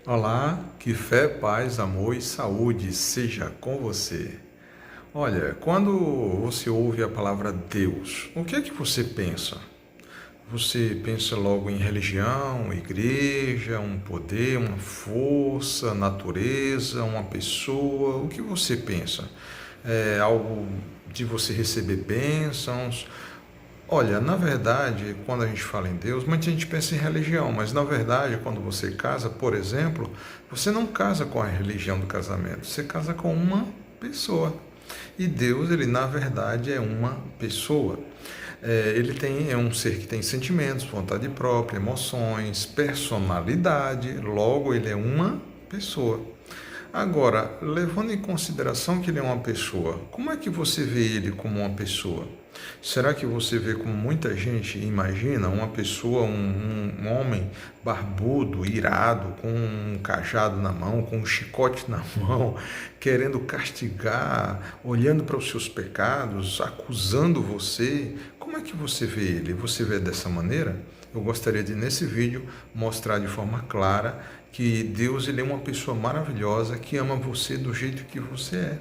Olá, que fé, paz, amor e saúde seja com você. Olha, quando você ouve a palavra Deus, o que é que você pensa? Você pensa logo em religião, igreja, um poder, uma força, natureza, uma pessoa? O que você pensa? É algo de você receber bênçãos? Olha, na verdade, quando a gente fala em Deus, muita gente pensa em religião, mas na verdade, quando você casa, por exemplo, você não casa com a religião do casamento, você casa com uma pessoa. E Deus, ele na verdade é uma pessoa. É um ser que tem sentimentos, vontade própria, emoções, personalidade, logo ele é uma pessoa. Agora, levando em consideração que ele é uma pessoa, como é que você vê ele como uma pessoa? Será que você vê como muita gente imagina uma pessoa, um homem barbudo, irado, com um cajado na mão, com um chicote na mão, querendo castigar, olhando para os seus pecados, acusando você? Como é que você vê ele? Você vê dessa maneira? Eu gostaria de, nesse vídeo, mostrar de forma clara que Deus ele é uma pessoa maravilhosa que ama você do jeito que você é.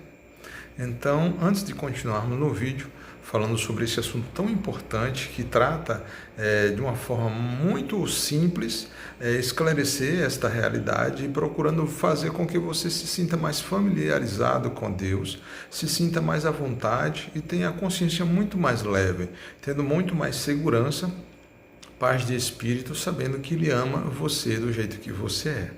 Então, antes de continuarmos no vídeo, falando sobre esse assunto tão importante que trata de uma forma muito simples, esclarecer esta realidade e procurando fazer com que você se sinta mais familiarizado com Deus, se sinta mais à vontade e tenha a consciência muito mais leve, tendo muito mais segurança, paz de espírito, sabendo que Ele ama você do jeito que você é.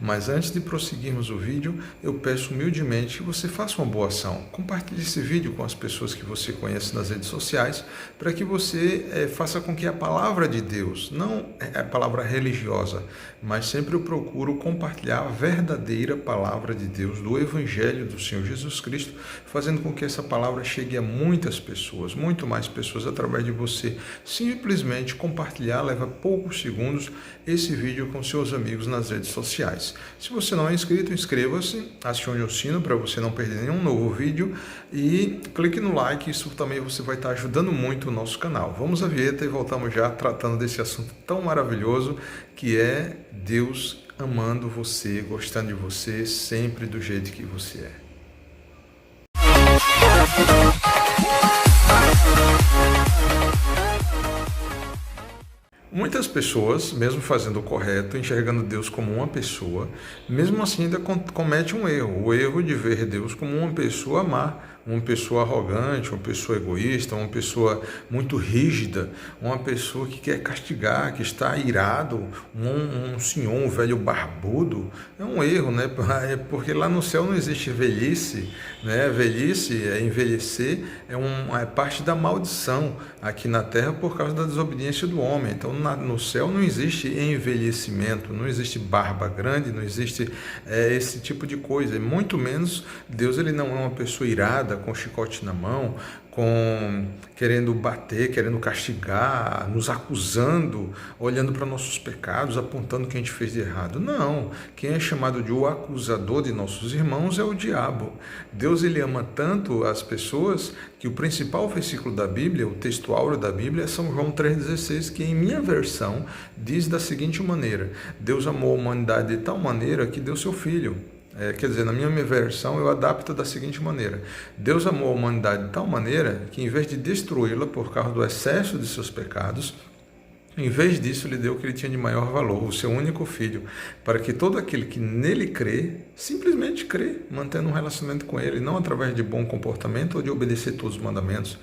Mas antes de prosseguirmos o vídeo, eu peço humildemente que você faça uma boa ação. Compartilhe esse vídeo com as pessoas que você conhece nas redes sociais, para que você faça com que a palavra de Deus, não a palavra religiosa, mas sempre eu procuro compartilhar a verdadeira palavra de Deus, do Evangelho do Senhor Jesus Cristo, fazendo com que essa palavra chegue a muitas pessoas, muito mais pessoas, através de você simplesmente compartilhar, leva poucos segundos, esse vídeo com seus amigos nas redes sociais. Se você não é inscrito, inscreva-se, acione o sino para você não perder nenhum novo vídeo e clique no like, isso também você vai estar ajudando muito o nosso canal. Vamos à vinheta e voltamos já tratando desse assunto tão maravilhoso que é Deus amando você, gostando de você, sempre do jeito que você é. Muitas pessoas, mesmo fazendo o correto, enxergando Deus como uma pessoa, mesmo assim ainda comete um erro, o erro de ver Deus como uma pessoa má, uma pessoa arrogante, uma pessoa egoísta, uma pessoa muito rígida, uma pessoa que quer castigar, que está irado, um senhor, um velho barbudo. É um erro, né? Porque lá no céu não existe velhice, né? Velhice, envelhecer, é parte da maldição aqui na terra por causa da desobediência do homem. Então, no céu não existe envelhecimento, não existe barba grande, não existe esse tipo de coisa. E muito menos Deus, ele não é uma pessoa irada, com chicote na mão, querendo bater, querendo castigar, nos acusando, olhando para nossos pecados, apontando o que a gente fez de errado. Não, quem é chamado de o acusador de nossos irmãos é o diabo. Deus, ele ama tanto as pessoas que o principal versículo da Bíblia, o texto áureo da Bíblia, é São João 3,16, que em minha versão diz da seguinte maneira: Deus amou a humanidade de tal maneira que deu seu Filho. Quer dizer, na minha versão eu adapto da seguinte maneira: Deus amou a humanidade de tal maneira que, em vez de destruí-la por causa do excesso de seus pecados, em vez disso, Ele deu o que Ele tinha de maior valor, o seu único Filho, para que todo aquele que nele crê, simplesmente crê, mantendo um relacionamento com Ele, não através de bom comportamento ou de obedecer todos os mandamentos.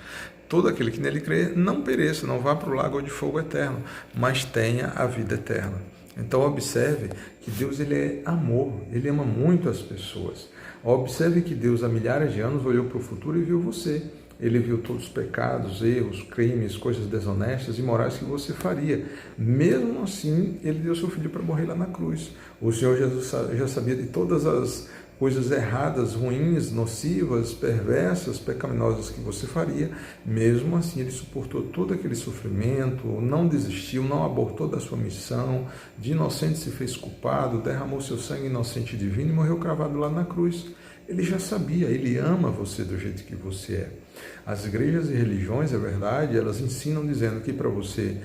Todo aquele que nele crê não pereça, não vá para o lago de fogo eterno, mas tenha a vida eterna. Então observe que Deus, ele é amor, Ele ama muito as pessoas. Observe que Deus há milhares de anos olhou para o futuro e viu você. Ele viu todos os pecados, erros, crimes, coisas desonestas e imorais que você faria. Mesmo assim, Ele deu seu Filho para morrer lá na cruz. O Senhor Jesus já sabia de todas as coisas erradas, ruins, nocivas, perversas, pecaminosas que você faria. Mesmo assim, Ele suportou todo aquele sofrimento, não desistiu, não abortou da sua missão, de inocente se fez culpado, derramou seu sangue inocente e divino e morreu cravado lá na cruz. Ele já sabia, ele ama você do jeito que você é. As igrejas e religiões, é verdade, elas ensinam dizendo que para você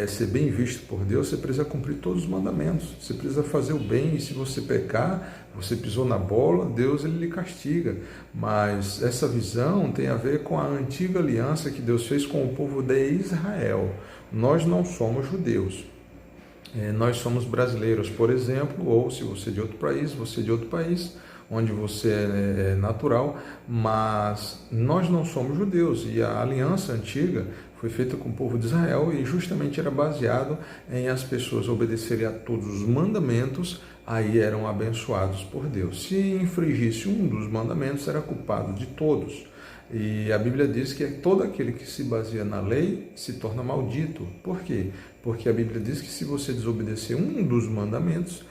ser bem visto por Deus, você precisa cumprir todos os mandamentos, você precisa fazer o bem, e se você pecar, você pisou na bola, Deus ele lhe castiga. Mas essa visão tem a ver com a antiga aliança que Deus fez com o povo de Israel. Nós não somos judeus. Nós somos brasileiros, por exemplo, ou se você é de outro país, você é de outro país, onde você é natural, mas nós não somos judeus, e a aliança antiga foi feita com o povo de Israel e justamente era baseado em as pessoas obedecerem a todos os mandamentos, aí eram abençoados por Deus. Se infringisse um dos mandamentos, era culpado de todos. E a Bíblia diz que todo aquele que se baseia na lei se torna maldito. Por quê? Porque a Bíblia diz que se você desobedecer um dos mandamentos,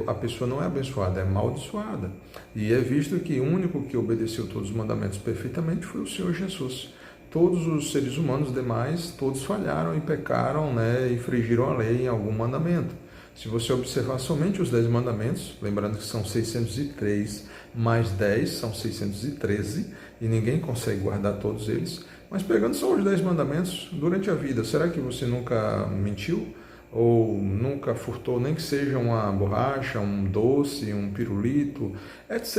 a pessoa não é abençoada, é amaldiçoada. E é visto que o único que obedeceu todos os mandamentos perfeitamente foi o Senhor Jesus. Todos os seres humanos demais, todos falharam e pecaram, e infringiram a lei em algum mandamento. Se você observar somente os 10 mandamentos, lembrando que são 603, mais 10 são 613, e ninguém consegue guardar todos eles, mas pegando só os 10 mandamentos durante a vida, será que você nunca mentiu? Ou nunca furtou, nem que seja uma borracha, um doce, um pirulito, etc.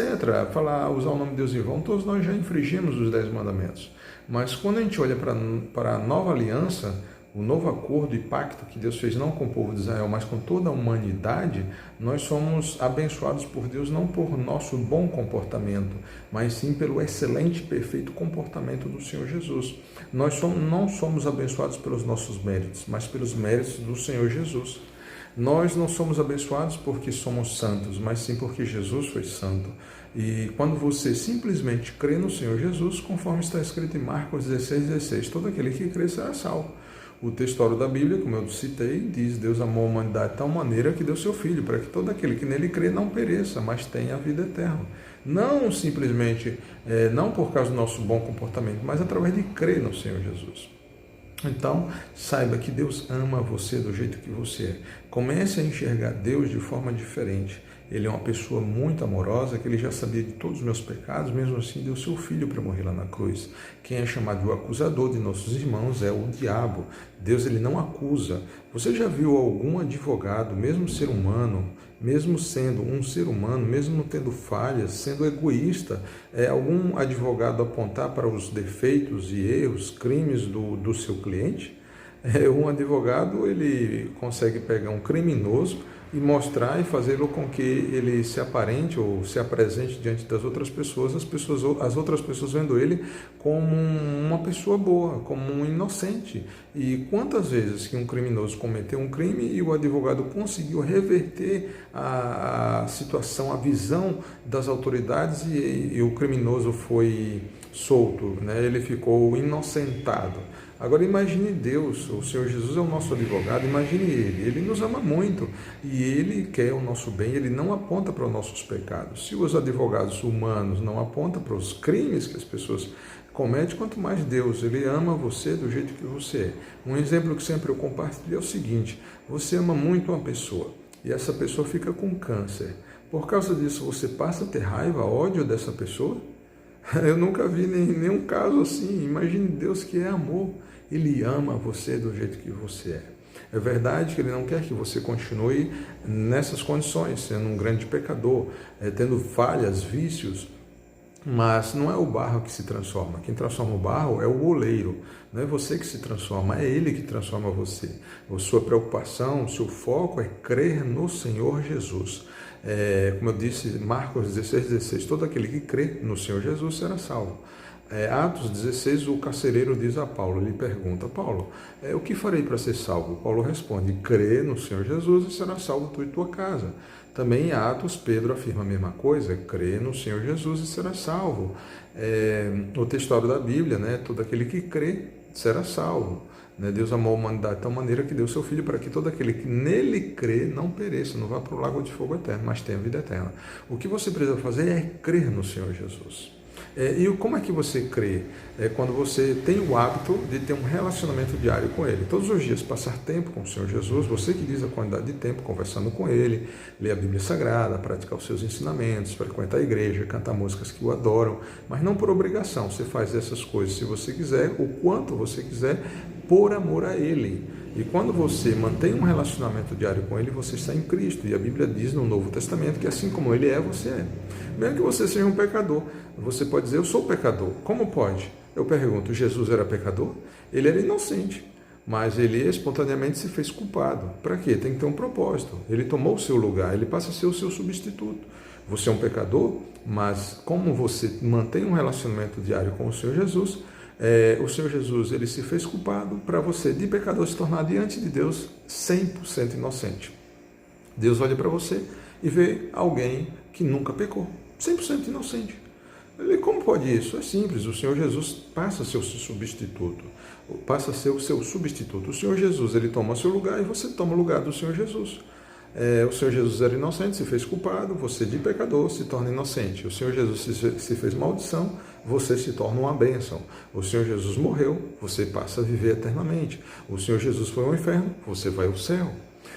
Usar o nome de Deus em vão, todos nós já infringimos os 10 mandamentos. Mas quando a gente olha para a nova aliança, o novo acordo e pacto que Deus fez não com o povo de Israel, mas com toda a humanidade, nós somos abençoados por Deus não por nosso bom comportamento, mas sim pelo excelente e perfeito comportamento do Senhor Jesus. Nós não somos abençoados pelos nossos méritos, mas pelos méritos do Senhor Jesus. Nós não somos abençoados porque somos santos, mas sim porque Jesus foi santo. E quando você simplesmente crê no Senhor Jesus, conforme está escrito em Marcos 16:16, todo aquele que crê será salvo. O textório da Bíblia, como eu citei, diz: Deus amou a humanidade de tal maneira que deu seu Filho, para que todo aquele que nele crê não pereça, mas tenha a vida eterna. Não simplesmente, não por causa do nosso bom comportamento, mas através de crer no Senhor Jesus. Então, saiba que Deus ama você do jeito que você é. Comece a enxergar Deus de forma diferente. Ele é uma pessoa muito amorosa, que ele já sabia de todos os meus pecados, mesmo assim deu seu filho para morrer lá na cruz. Quem é chamado de o acusador de nossos irmãos é o diabo. Deus ele não acusa. Você já viu algum advogado, mesmo ser humano, mesmo sendo um ser humano, mesmo não tendo falhas, sendo egoísta, algum advogado apontar para os defeitos e erros, crimes do seu cliente? Um advogado ele consegue pegar um criminoso e mostrar e fazê-lo com que ele se aparente ou se apresente diante das outras pessoas, as outras pessoas vendo ele como uma pessoa boa, como um inocente. E quantas vezes que um criminoso cometeu um crime e o advogado conseguiu reverter a situação, a visão das autoridades e o criminoso foi solto, ele ficou inocentado. Agora imagine Deus, o Senhor Jesus é o nosso advogado, imagine Ele nos ama muito e Ele quer o nosso bem, Ele não aponta para os nossos pecados. Se os advogados humanos não apontam para os crimes que as pessoas cometem, quanto mais Deus, Ele ama você do jeito que você é. Um exemplo que sempre eu compartilho é o seguinte: você ama muito uma pessoa e essa pessoa fica com câncer. Por causa disso você passa a ter raiva, ódio dessa pessoa? Eu nunca vi nenhum caso assim. Imagine Deus que é amor. Ele ama você do jeito que você é. É verdade que Ele não quer que você continue nessas condições, sendo um grande pecador, tendo falhas, vícios, mas não é o barro que se transforma. Quem transforma o barro é o oleiro. Não é você que se transforma, é Ele que transforma você. A sua preocupação, o seu foco é crer no Senhor Jesus. Como eu disse, Marcos 16:16, todo aquele que crê no Senhor Jesus será salvo. Atos 16, o carcereiro diz a Paulo, ele pergunta: Paulo, o que farei para ser salvo? Paulo responde: crê no Senhor Jesus e será salvo tu e tua casa. Também em Atos, Pedro afirma a mesma coisa: crê no Senhor Jesus e será salvo. O textório da Bíblia, todo aquele que crê será salvo. Deus amou a humanidade de tal maneira que deu seu Filho para que todo aquele que nele crê não pereça, não vá para o lago de fogo eterno, mas tenha vida eterna. O que você precisa fazer é crer no Senhor Jesus. E como é que você crê? É quando você tem o hábito de ter um relacionamento diário com Ele. Todos os dias passar tempo com o Senhor Jesus, você que diz a quantidade de tempo conversando com Ele, ler a Bíblia Sagrada, praticar os seus ensinamentos, frequentar a igreja, cantar músicas que o adoram, mas não por obrigação. Você faz essas coisas se você quiser, o quanto você quiser, por amor a Ele. E quando você mantém um relacionamento diário com Ele, você está em Cristo. E a Bíblia diz no Novo Testamento que assim como Ele é, você é. Mesmo que você seja um pecador, você pode dizer, eu sou pecador. Como pode? Eu pergunto, Jesus era pecador? Ele era inocente, mas ele espontaneamente se fez culpado. Para quê? Tem que ter um propósito. Ele tomou o seu lugar, ele passa a ser o seu substituto. Você é um pecador, mas como você mantém um relacionamento diário com o Senhor Jesus, o Senhor Jesus ele se fez culpado para você, de pecador, se tornar diante de Deus 100% inocente. Deus olha para você e vê alguém que nunca pecou, 100% inocente. Como pode isso? É simples, o Senhor Jesus passa a ser o seu substituto. Passa a ser o seu substituto. O Senhor Jesus ele toma o seu lugar e você toma o lugar do Senhor Jesus. O Senhor Jesus era inocente, se fez culpado, você de pecador se torna inocente. O Senhor Jesus se fez maldição, você se torna uma bênção. O Senhor Jesus morreu, você passa a viver eternamente. O Senhor Jesus foi ao inferno, você vai ao céu.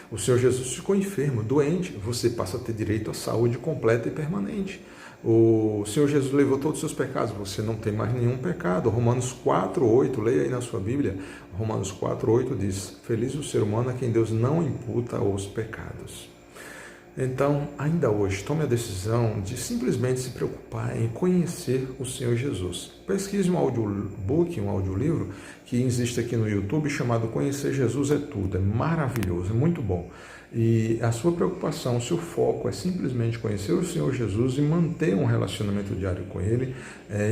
O Senhor Jesus ficou enfermo, doente, você passa a ter direito à saúde completa e permanente. O Senhor Jesus levou todos os seus pecados, você não tem mais nenhum pecado. Romanos 4:8, leia aí na sua Bíblia. Romanos 4:8 diz, feliz o ser humano a quem Deus não imputa os pecados. Então, ainda hoje, tome a decisão de simplesmente se preocupar em conhecer o Senhor Jesus. Pesquise um audiobook, um audiolivro, que existe aqui no YouTube, chamado Conhecer Jesus é Tudo. É maravilhoso, é muito bom. E a sua preocupação, o seu foco é simplesmente conhecer o Senhor Jesus e manter um relacionamento diário com Ele,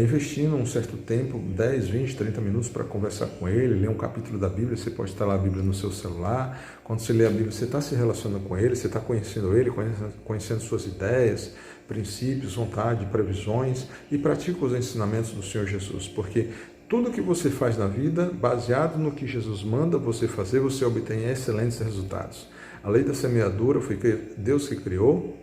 investindo um certo tempo, 10, 20, 30 minutos para conversar com Ele, ler um capítulo da Bíblia. Você pode instalar a Bíblia no seu celular. Quando você lê a Bíblia, você está se relacionando com Ele, você está conhecendo Ele, conhecendo suas ideias, princípios, vontade, previsões, e pratica os ensinamentos do Senhor Jesus, porque tudo que você faz na vida, baseado no que Jesus manda você fazer, você obtém excelentes resultados. A lei da semeadura foi Deus que criou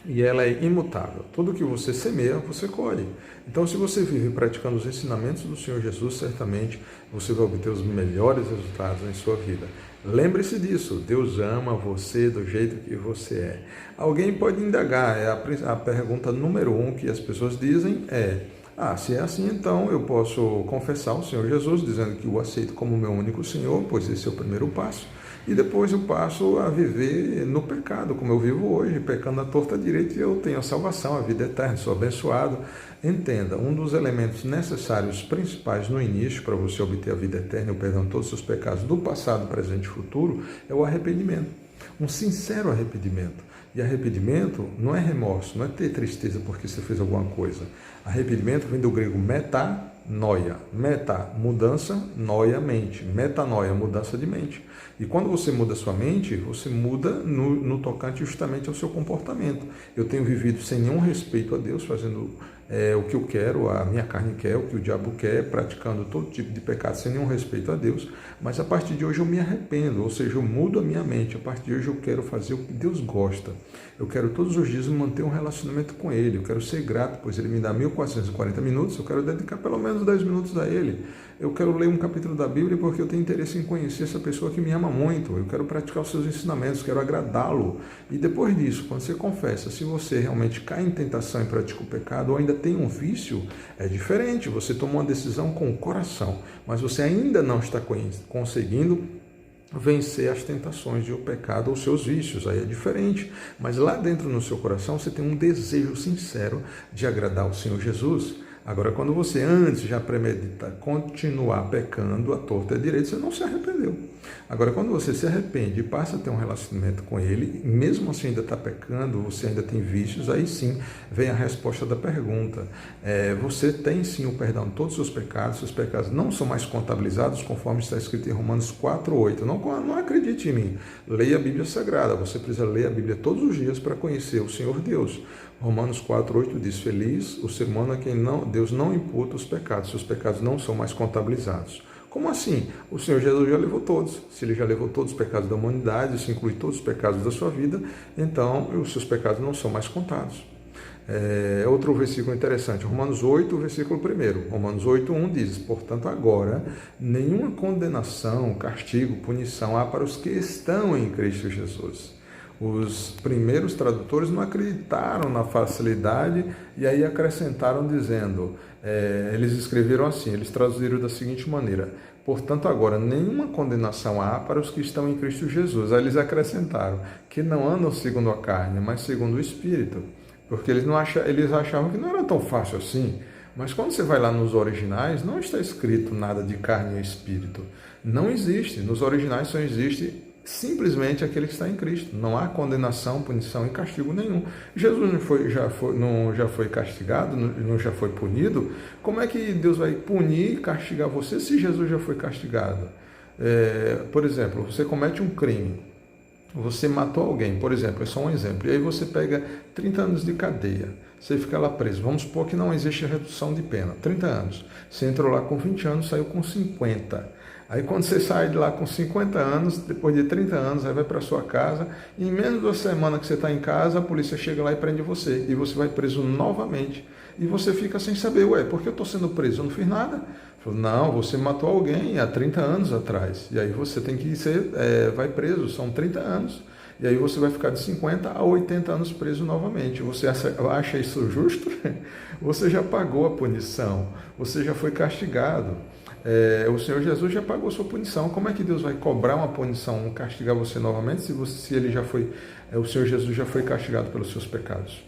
e ela é imutável. Tudo que você semeia, você colhe. Então, se você vive praticando os ensinamentos do Senhor Jesus, certamente você vai obter os melhores resultados em sua vida. Lembre-se disso, Deus ama você do jeito que você é. Alguém pode indagar, a pergunta número 1 que as pessoas dizem se é assim, então eu posso confessar o Senhor Jesus, dizendo que o aceito como meu único Senhor, pois esse é o primeiro passo. E depois eu passo a viver no pecado, como eu vivo hoje, pecando à torta à direita, e eu tenho a salvação, a vida eterna, sou abençoado. Entenda, um dos elementos necessários principais no início para você obter a vida eterna e o perdão de todos os seus pecados do passado, presente e futuro é o arrependimento. Um sincero arrependimento. E arrependimento não é remorso, não é ter tristeza porque você fez alguma coisa. Arrependimento vem do grego metanoia. Meta, mudança, noia, mente. Metanoia, mudança de mente. E quando você muda sua mente, você muda no tocante justamente ao seu comportamento. Eu tenho vivido sem nenhum respeito a Deus, fazendo o que eu quero, a minha carne quer, o que o diabo quer, praticando todo tipo de pecado sem nenhum respeito a Deus, mas a partir de hoje eu me arrependo, ou seja, eu mudo a minha mente. A partir de hoje eu quero fazer o que Deus gosta. Eu quero todos os dias manter um relacionamento com Ele, eu quero ser grato, pois Ele me dá 1440 minutos, eu quero dedicar pelo menos 10 minutos a Ele. Eu quero ler um capítulo da Bíblia porque eu tenho interesse em conhecer essa pessoa que me ama muito. Eu quero praticar os seus ensinamentos, quero agradá-lo. E depois disso, quando você confessa, se você realmente cai em tentação e pratica o pecado ou ainda tem um vício, é diferente. Você tomou uma decisão com o coração, mas você ainda não está conseguindo vencer as tentações de o pecado ou seus vícios, aí é diferente, mas lá dentro no seu coração você tem um desejo sincero de agradar o Senhor Jesus. Agora, quando você antes já premedita continuar pecando à torta e à direita, você não se arrependeu. Agora, quando você se arrepende e passa a ter um relacionamento com Ele, e mesmo assim ainda está pecando, você ainda tem vícios, aí sim vem a resposta da pergunta. Você tem sim o perdão de todos os seus pecados não são mais contabilizados, conforme está escrito em Romanos 4:8. Não acredite em mim, leia a Bíblia Sagrada, você precisa ler a Bíblia todos os dias para conhecer o Senhor Deus. Romanos 4:8 diz, feliz o ser humano a quem Deus não imputa os pecados, seus pecados não são mais contabilizados. Como assim? O Senhor Jesus já levou todos. Se Ele já levou todos os pecados da humanidade, isso inclui todos os pecados da sua vida, então os seus pecados não são mais contados. Outro versículo interessante, Romanos 8, versículo 1. Romanos 8, 1 diz: portanto, agora, nenhuma condenação, castigo, punição há para os que estão em Cristo Jesus. Os primeiros tradutores não acreditaram na facilidade e aí acrescentaram dizendo, eles escreveram assim, eles traduziram da seguinte maneira: portanto, agora, nenhuma condenação há para os que estão em Cristo Jesus. Aí eles acrescentaram que não andam segundo a carne, mas segundo o Espírito. Porque eles achavam que não era tão fácil assim. Mas quando você vai lá nos originais, não está escrito nada de carne e espírito. Não existe. Nos originais só existe simplesmente aquele que está em Cristo. Não há condenação, punição e castigo nenhum. Jesus não já foi castigado, não já foi punido. Como é que Deus vai punir e castigar você se Jesus já foi castigado? Por exemplo, você comete um crime. Você matou alguém, por exemplo, é só um exemplo, e aí você pega 30 anos de cadeia, você fica lá preso. Vamos supor que não existe redução de pena, 30 anos. Você entrou lá com 20 anos, saiu com 50. Aí quando você sai de lá com 50 anos, depois de 30 anos, aí vai para sua casa, e em menos de uma semana que você está em casa, a polícia chega lá e prende você, e você vai preso novamente. E você fica sem saber, por que eu estou sendo preso? Eu não fiz nada. Não, você matou alguém há 30 anos atrás, e aí você tem que vai preso, são 30 anos, e aí você vai ficar de 50 a 80 anos preso novamente. Você acha isso justo? Você já pagou a punição, você já foi castigado, o Senhor Jesus já pagou a sua punição. Como é que Deus vai cobrar uma punição, castigar você novamente, se ele já foi, o Senhor Jesus já foi castigado pelos seus pecados?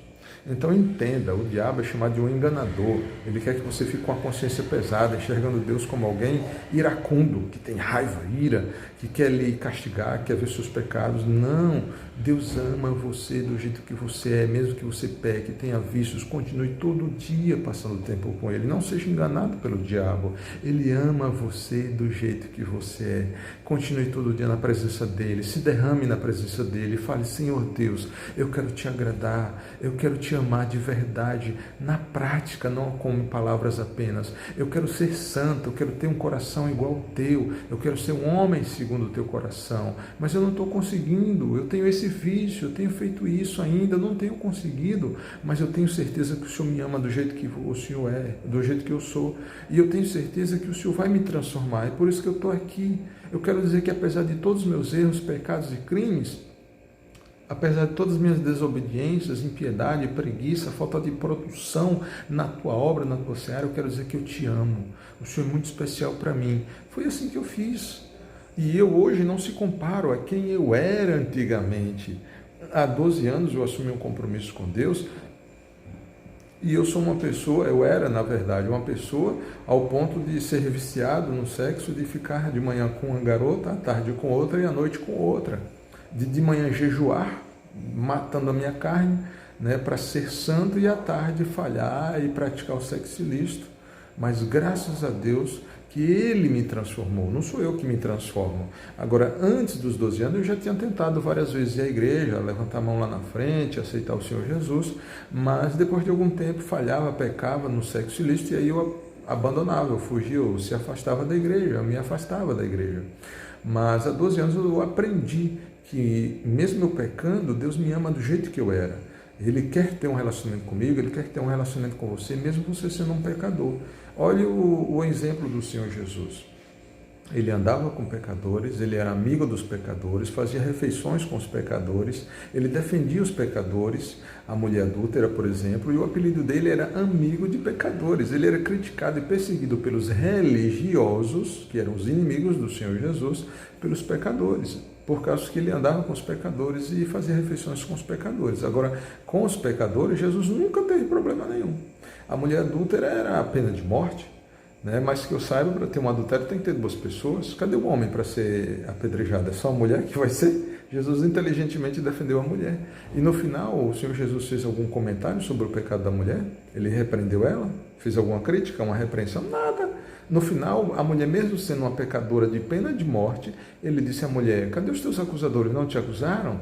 Então entenda, o diabo é chamado de um enganador. Ele quer que você fique com a consciência pesada, enxergando Deus como alguém iracundo, que tem raiva, ira, que quer lhe castigar, quer ver seus pecados. Não, Deus ama você do jeito que você é, mesmo que você peque, tenha vícios, continue todo dia passando tempo com Ele. Não seja enganado pelo diabo. Ele ama você do jeito que você é. Continue todo dia na presença dEle, se derrame na presença dEle, fale: Senhor Deus, eu quero te agradar, eu quero te amar de verdade, na prática, não com palavras apenas. Eu quero ser santo, eu quero ter um coração igual ao teu, eu quero ser um homem segundo o teu coração, mas eu não estou conseguindo, eu tenho esse vício, eu tenho feito isso ainda, eu não tenho conseguido, mas eu tenho certeza que o Senhor me ama do jeito que o Senhor é, do jeito que eu sou, e eu tenho certeza que o Senhor vai me transformar, é por isso que eu estou aqui. Eu quero dizer que apesar de todos os meus erros, pecados e crimes, apesar de todas as minhas desobediências, impiedade, preguiça, falta de produção na tua obra, na tua seara, eu quero dizer que eu te amo. O Senhor é muito especial para mim. Foi assim que eu fiz. E eu hoje não se comparo a quem eu era antigamente. Há 12 anos eu assumi um compromisso com Deus e eu sou uma pessoa, eu era na verdade uma pessoa ao ponto de ser viciado no sexo, de ficar de manhã com uma garota, à tarde com outra e à noite com outra. De manhã jejuar, matando a minha carne, para ser santo, e à tarde falhar e praticar o sexo ilícito. Mas graças a Deus que Ele me transformou, não sou eu que me transformo. Agora, antes dos 12 anos, eu já tinha tentado várias vezes ir à igreja, levantar a mão lá na frente, aceitar o Senhor Jesus, mas depois de algum tempo falhava, pecava no sexo ilícito, e aí eu abandonava, eu fugia, eu se afastava da igreja, eu me afastava da igreja. Mas há 12 anos eu aprendi que mesmo eu pecando, Deus me ama do jeito que eu era. Ele quer ter um relacionamento comigo, Ele quer ter um relacionamento com você, mesmo você sendo um pecador. Olhe o exemplo do Senhor Jesus. Ele andava com pecadores, ele era amigo dos pecadores, fazia refeições com os pecadores, ele defendia os pecadores, a mulher adúltera, por exemplo, e o apelido dele era amigo de pecadores. Ele era criticado e perseguido pelos religiosos, que eram os inimigos do Senhor Jesus, pelos pecadores, por causa que ele andava com os pecadores e fazia refeições com os pecadores. Agora, com os pecadores, Jesus nunca teve problema nenhum. A mulher adúltera era a pena de morte, mas que eu saiba, para ter um adultério tem que ter duas pessoas. Cadê o homem para ser apedrejado? É só a mulher que vai ser? Jesus inteligentemente defendeu a mulher. E no final, o Senhor Jesus fez algum comentário sobre o pecado da mulher? Ele repreendeu ela? Fez alguma crítica, uma repreensão? Nada. No final, a mulher, mesmo sendo uma pecadora de pena de morte, ele disse à mulher: cadê os teus acusadores? Não te acusaram?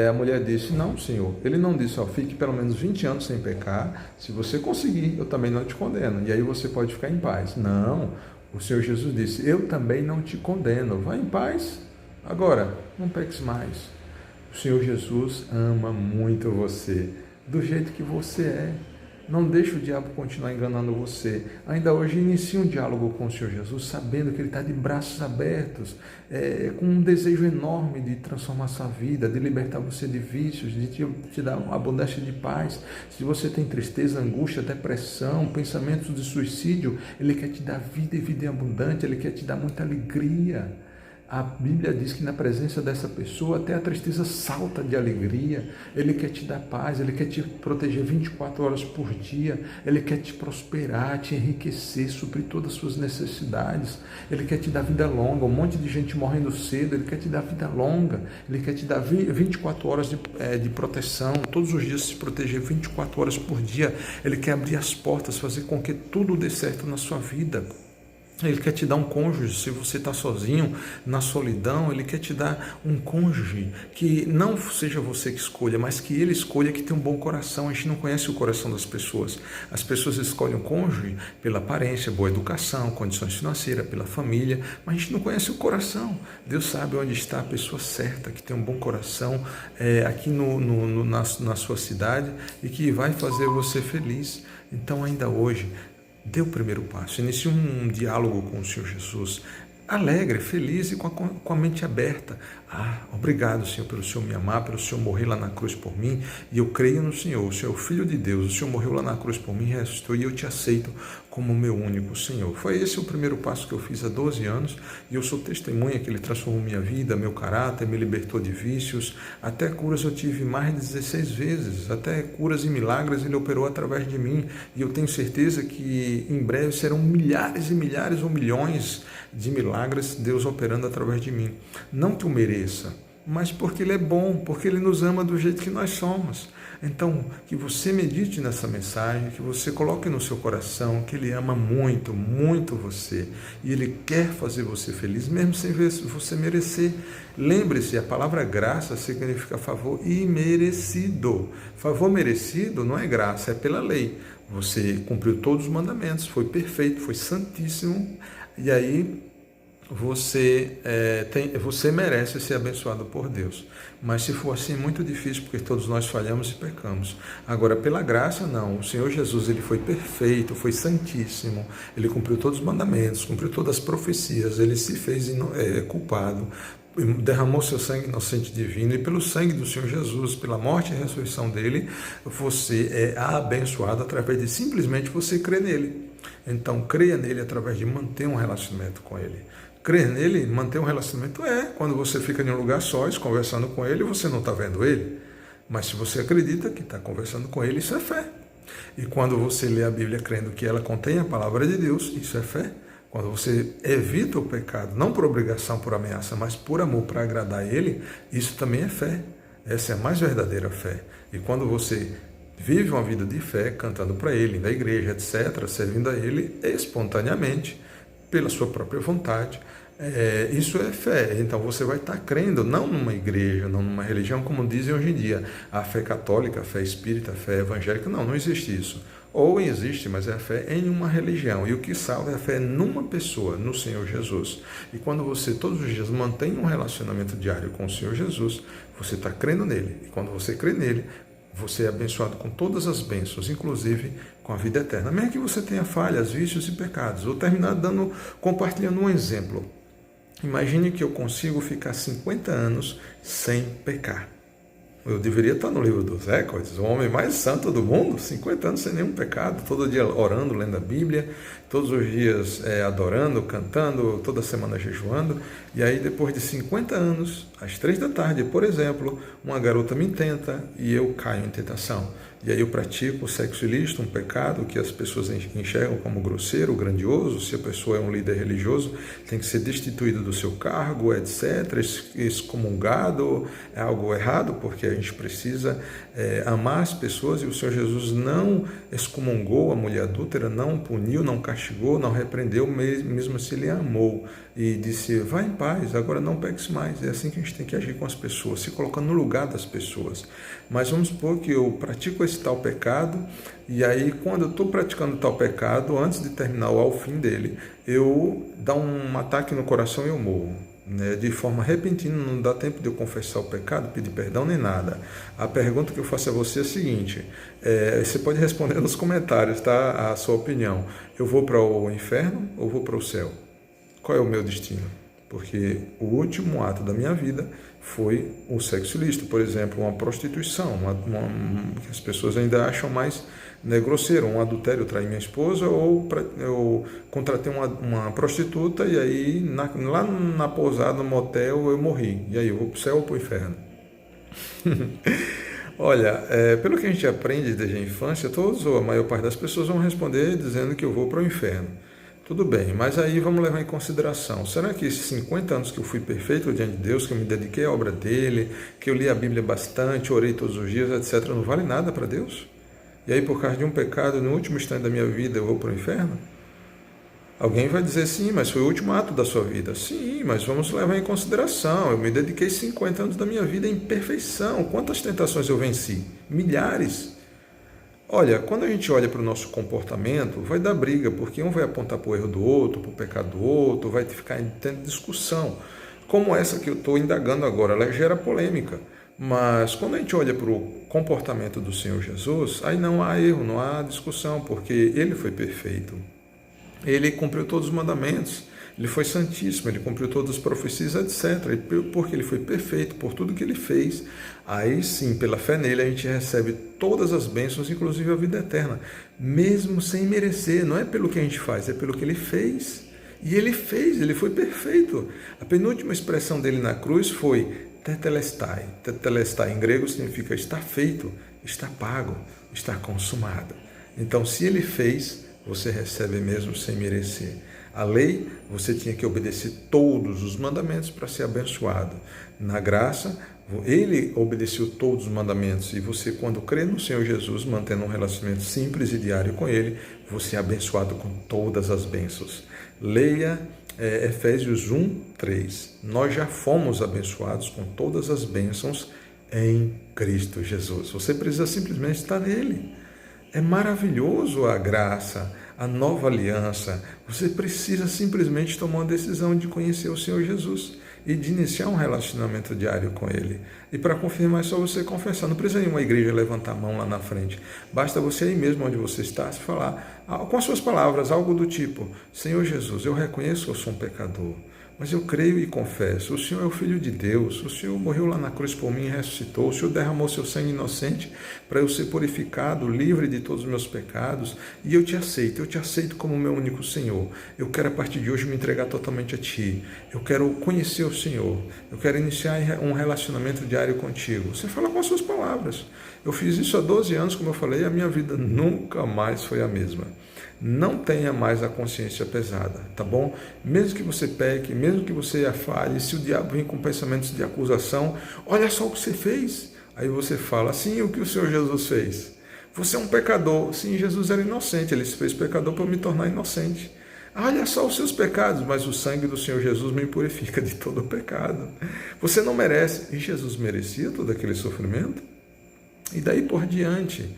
A mulher disse: não, Senhor. Ele não disse: fique pelo menos 20 anos sem pecar, se você conseguir, eu também não te condeno, e aí você pode ficar em paz. Não, o Senhor Jesus disse: eu também não te condeno, vá em paz, agora, não peques mais. O Senhor Jesus ama muito você, do jeito que você é. Não deixe o diabo continuar enganando você. Ainda hoje inicie um diálogo com o Senhor Jesus, sabendo que Ele está de braços abertos, com um desejo enorme de transformar sua vida, de libertar você de vícios, de te dar uma abundância de paz. Se você tem tristeza, angústia, depressão, pensamentos de suicídio, Ele quer te dar vida e vida abundante, Ele quer te dar muita alegria. A Bíblia diz que na presença dessa pessoa até a tristeza salta de alegria. Ele quer te dar paz, Ele quer te proteger 24 horas por dia, Ele quer te prosperar, te enriquecer, suprir todas as suas necessidades. Ele quer te dar vida longa, um monte de gente morrendo cedo, Ele quer te dar vida longa, Ele quer te dar 24 horas de proteção, todos os dias se proteger 24 horas por dia. Ele quer abrir as portas, fazer com que tudo dê certo na sua vida. Ele quer te dar um cônjuge, se você está sozinho, na solidão, Ele quer te dar um cônjuge que não seja você que escolha, mas que Ele escolha, que tem um bom coração. A gente não conhece o coração das pessoas. As pessoas escolhem um cônjuge pela aparência, boa educação, condições financeiras, pela família, mas a gente não conhece o coração. Deus sabe onde está a pessoa certa, que tem um bom coração aqui na sua cidade e que vai fazer você feliz. Então, ainda hoje, dê o primeiro passo, inicie um diálogo com o Senhor Jesus, alegre, feliz e com a mente aberta. Obrigado, Senhor, pelo Senhor me amar, pelo Senhor morrer lá na cruz por mim, e eu creio no Senhor, o Senhor é o Filho de Deus, o Senhor morreu lá na cruz por mim, ressuscitou, e eu te aceito como meu único Senhor. Foi esse o primeiro passo que eu fiz há 12 anos, e eu sou testemunha que Ele transformou minha vida, meu caráter, me libertou de vícios, até curas eu tive mais de 16 vezes, até curas e milagres Ele operou através de mim, e eu tenho certeza que em breve serão milhares e milhares ou milhões de milagres Deus operando através de mim. Não que eu mereça, mas porque Ele é bom, porque Ele nos ama do jeito que nós somos. Então, que você medite nessa mensagem, que você coloque no seu coração que Ele ama muito, muito você, e Ele quer fazer você feliz, mesmo sem você merecer. Lembre-se, a palavra graça significa favor imerecido. Favor merecido não é graça, é pela lei. Você cumpriu todos os mandamentos, foi perfeito, foi santíssimo, e aí você merece ser abençoado por Deus. Mas se for assim, é muito difícil, porque todos nós falhamos e pecamos. Agora, pela graça, não. O Senhor Jesus, Ele foi perfeito, foi santíssimo, Ele cumpriu todos os mandamentos, cumpriu todas as profecias, Ele se fez culpado, derramou seu sangue inocente divino, e pelo sangue do Senhor Jesus, pela morte e ressurreição dele, você é abençoado através de simplesmente você crer nele. Então, creia nele através de manter um relacionamento com ele. Crer nele, manter um relacionamento quando você fica em um lugar sós, conversando com ele, você não está vendo ele. Mas se você acredita que está conversando com ele, isso é fé. E quando você lê a Bíblia crendo que ela contém a palavra de Deus, isso é fé. Quando você evita o pecado, não por obrigação, por ameaça, mas por amor, para agradar a Ele, isso também é fé. Essa é a mais verdadeira fé. E quando você vive uma vida de fé, cantando para Ele, na igreja, etc., servindo a Ele espontaneamente, pela sua própria vontade, isso é fé. Então você vai estar crendo, não numa igreja, não numa religião, como dizem hoje em dia, a fé católica, a fé espírita, a fé evangélica. Não existe isso. Ou existe, mas é a fé em uma religião. E o que salva é a fé numa pessoa, no Senhor Jesus. E quando você todos os dias mantém um relacionamento diário com o Senhor Jesus, você está crendo nele. E quando você crê nele, você é abençoado com todas as bênçãos, inclusive com a vida eterna. Mesmo que você tenha falhas, vícios e pecados. Vou terminar compartilhando um exemplo. Imagine que eu consigo ficar 50 anos sem pecar. Eu deveria estar no livro dos recordes, o homem mais santo do mundo, 50 anos sem nenhum pecado, todo dia orando, lendo a Bíblia, todos os dias adorando, cantando, toda semana jejuando. E aí, depois de 50 anos, às 3 da tarde, por exemplo, uma garota me tenta e eu caio em tentação. E aí eu pratico o sexo ilícito, um pecado que as pessoas enxergam como grosseiro, grandioso. Se a pessoa é um líder religioso, tem que ser destituído do seu cargo, etc., excomungado. É algo errado, porque a gente precisa amar as pessoas, e o Senhor Jesus não excomungou a mulher adúltera, não puniu, não castigou, não repreendeu, mesmo se ele amou. E disse, vá em paz, agora não peques mais. É assim que a gente tem que agir com as pessoas, se colocando no lugar das pessoas. Mas vamos supor que eu pratico esse tal pecado, e aí quando eu estou praticando tal pecado, antes de terminar ou ao fim dele, eu dá um ataque no coração e eu morro. né, de forma repentina, não dá tempo de eu confessar o pecado, pedir perdão nem nada. A pergunta que eu faço a você é a seguinte, você pode responder nos comentários, tá? A sua opinião. Eu vou para o inferno ou vou para o céu? Qual é o meu destino? Porque o último ato da minha vida foi o sexo ilícito, por exemplo, uma prostituição, que as pessoas ainda acham mais, né, grosseiro, um adultério, eu traí minha esposa, ou eu contratei uma prostituta e aí lá na pousada, no motel, eu morri. E aí, eu vou para o céu ou para o inferno? Olha, pelo que a gente aprende desde a infância, todos ou a maior parte das pessoas vão responder dizendo que eu vou para o inferno. Tudo bem, mas aí vamos levar em consideração, será que esses 50 anos que eu fui perfeito diante de Deus, que eu me dediquei à obra dele, que eu li a Bíblia bastante, orei todos os dias, etc., não vale nada para Deus? E aí, por causa de um pecado, no último instante da minha vida, eu vou para o inferno? Alguém vai dizer, sim, mas foi o último ato da sua vida. Sim, mas vamos levar em consideração, eu me dediquei 50 anos da minha vida em perfeição. Quantas tentações eu venci? Milhares. Olha, quando a gente olha para o nosso comportamento, vai dar briga, porque um vai apontar para o erro do outro, para o pecado do outro, vai ficar tendo discussão. Como essa que eu estou indagando agora, ela gera polêmica. Mas quando a gente olha para o comportamento do Senhor Jesus, aí não há erro, não há discussão, porque Ele foi perfeito. Ele cumpriu todos os mandamentos, Ele foi santíssimo, Ele cumpriu todas as profecias, etc. E porque Ele foi perfeito, por tudo que Ele fez, aí sim, pela fé nele, a gente recebe todas as bênçãos, inclusive a vida eterna, mesmo sem merecer. Não é pelo que a gente faz, é pelo que Ele fez. E Ele fez, Ele foi perfeito. A penúltima expressão dele na cruz foi tetelestai. Tetelestai em grego significa está feito, está pago, está consumado. Então, se Ele fez, você recebe mesmo sem merecer. A lei, você tinha que obedecer todos os mandamentos para ser abençoado. Na graça, Ele obedeceu todos os mandamentos e você, quando crê no Senhor Jesus, mantendo um relacionamento simples e diário com Ele, você é abençoado com todas as bênçãos. Leia Efésios 1:3. Nós já fomos abençoados com todas as bênçãos em Cristo Jesus. Você precisa simplesmente estar nele. É maravilhoso a graça, a nova aliança. Você precisa simplesmente tomar uma decisão de conhecer o Senhor Jesus e de iniciar um relacionamento diário com Ele. E para confirmar é só você confessar. Não precisa ir em uma igreja levantar a mão lá na frente. Basta você aí mesmo onde você está se falar com as suas palavras, algo do tipo: Senhor Jesus, eu reconheço que eu sou um pecador, mas eu creio e confesso, o Senhor é o Filho de Deus, o Senhor morreu lá na cruz por mim e ressuscitou, o Senhor derramou seu sangue inocente para eu ser purificado, livre de todos os meus pecados, e eu te aceito como meu único Senhor. Eu quero a partir de hoje me entregar totalmente a Ti, eu quero conhecer o Senhor, eu quero iniciar um relacionamento diário contigo. Você fala com as suas palavras. Eu fiz isso há 12 anos, como eu falei, e a minha vida nunca mais foi a mesma. Não tenha mais a consciência pesada, tá bom? Mesmo que você peque, mesmo que você falhe, se o diabo vem com pensamentos de acusação, olha só o que você fez. Aí você fala, sim, o que o Senhor Jesus fez? Você é um pecador. Sim, Jesus era inocente, Ele se fez pecador para me tornar inocente. Olha só os seus pecados, mas o sangue do Senhor Jesus me purifica de todo o pecado. Você não merece. E Jesus merecia todo aquele sofrimento? E daí por diante,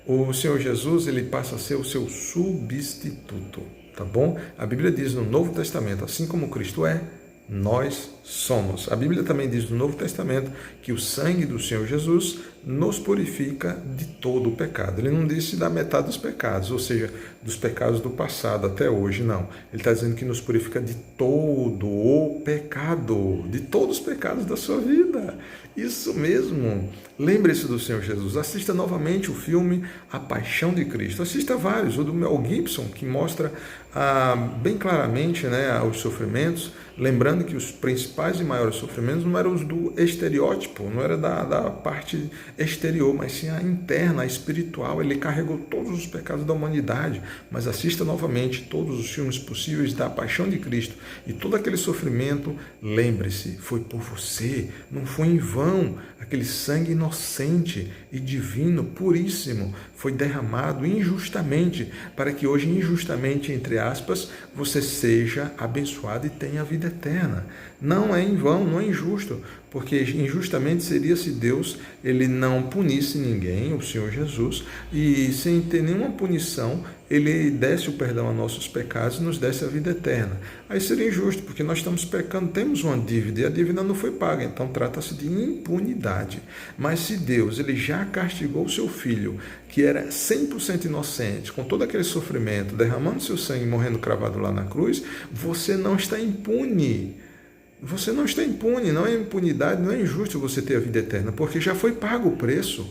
o Senhor Jesus, ele passa a ser o seu substituto, tá bom? A Bíblia diz no Novo Testamento, assim como Cristo é, nós somos. A Bíblia também diz no Novo Testamento que o sangue do Senhor Jesus nos purifica de todo o pecado. Ele não disse da metade dos pecados, ou seja, dos pecados do passado até hoje, não. Ele está dizendo que nos purifica de todo o pecado, de todos os pecados da sua vida. Isso mesmo. Lembre-se do Senhor Jesus. Assista novamente o filme A Paixão de Cristo. Assista vários, o do Mel Gibson, que mostra bem claramente, né, os sofrimentos, lembrando que os principais e maiores sofrimentos não eram os do estereótipo, não era da parte exterior, mas sim a interna, a espiritual. Ele carregou todos os pecados da humanidade. Mas assista novamente todos os filmes possíveis da Paixão de Cristo e todo aquele sofrimento. Lembre-se, foi por você, não foi em vão. Aquele sangue inocente e divino, puríssimo, foi derramado injustamente, para que hoje, injustamente, entre aspas, você seja abençoado e tenha a vida eterna. Não é em vão, não é injusto. porque injustamente seria se Deus ele não punisse ninguém, o Senhor Jesus, e sem ter nenhuma punição, ele desse o perdão a nossos pecados e nos desse a vida eterna. Aí seria injusto, porque nós estamos pecando, temos uma dívida e a dívida não foi paga, então trata-se de impunidade. Mas se Deus ele já castigou o seu filho, que era 100% inocente, com todo aquele sofrimento, derramando seu sangue e morrendo cravado lá na cruz, você não está impune. Você não está impune, não é impunidade, não é injusto você ter a vida eterna, porque já foi pago o preço.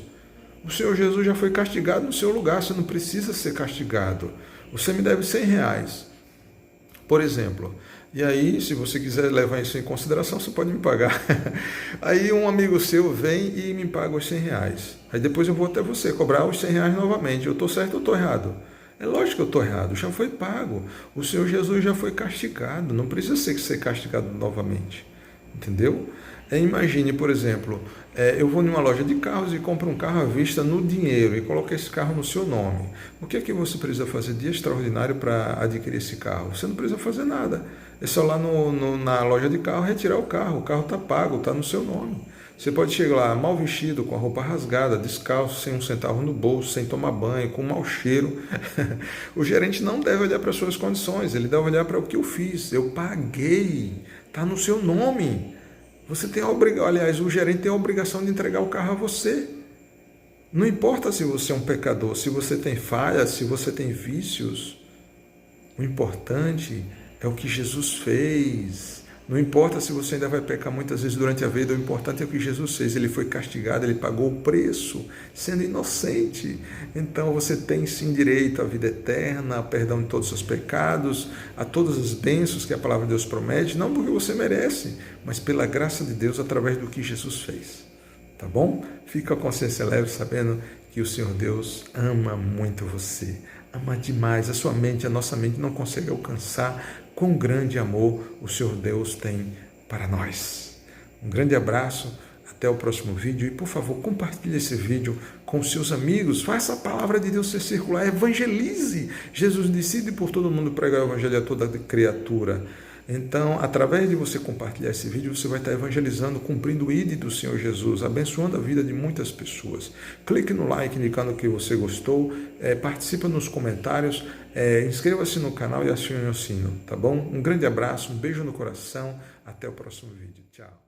O Senhor Jesus já foi castigado no seu lugar, você não precisa ser castigado. Você me deve R$100, por exemplo. E aí, se você quiser levar isso em consideração, você pode me pagar. Aí um amigo seu vem e me paga os R$100. Aí depois eu vou até você cobrar os R$100 novamente. Eu estou certo ou estou errado? É lógico que eu estou errado, já foi pago. O Senhor Jesus já foi castigado, não precisa ser castigado novamente. Entendeu? Imagine, por exemplo, eu vou numa loja de carros e compro um carro à vista no dinheiro e coloco esse carro no seu nome. O que é que você precisa fazer de extraordinário para adquirir esse carro? Você não precisa fazer nada. É só lá na loja de carro retirar o carro está pago, está no seu nome. Você pode chegar lá mal vestido, com a roupa rasgada, descalço, sem um centavo no bolso, sem tomar banho, com um mau cheiro. O gerente não deve olhar para as suas condições, ele deve olhar para o que eu fiz. Eu paguei, está no seu nome. Você tem a obrigação, aliás, o gerente tem a obrigação de entregar o carro a você. Não importa se você é um pecador, se você tem falhas, se você tem vícios. O importante é o que Jesus fez. Não importa se você ainda vai pecar muitas vezes durante a vida, o importante é o que Jesus fez. Ele foi castigado, ele pagou o preço, sendo inocente. Então você tem sim direito à vida eterna, ao perdão de todos os seus pecados, a todas as bênçãos que a palavra de Deus promete, não porque você merece, mas pela graça de Deus através do que Jesus fez. Tá bom? Fica a consciência leve sabendo que o Senhor Deus ama muito você. Ama demais. A sua mente, a nossa mente não consegue alcançar quão grande amor o Senhor Deus tem para nós. Um grande abraço, até o próximo vídeo e, por favor, compartilhe esse vídeo com seus amigos, faça a palavra de Deus ser circular, evangelize. Jesus decide por todo mundo pregar o evangelho a toda criatura. Então, através de você compartilhar esse vídeo, você vai estar evangelizando, cumprindo o ID do Senhor Jesus, abençoando a vida de muitas pessoas. Clique no like indicando que você gostou, participa nos comentários, inscreva-se no canal e acione o sino, tá bom? Um grande abraço, um beijo no coração, até o próximo vídeo. Tchau.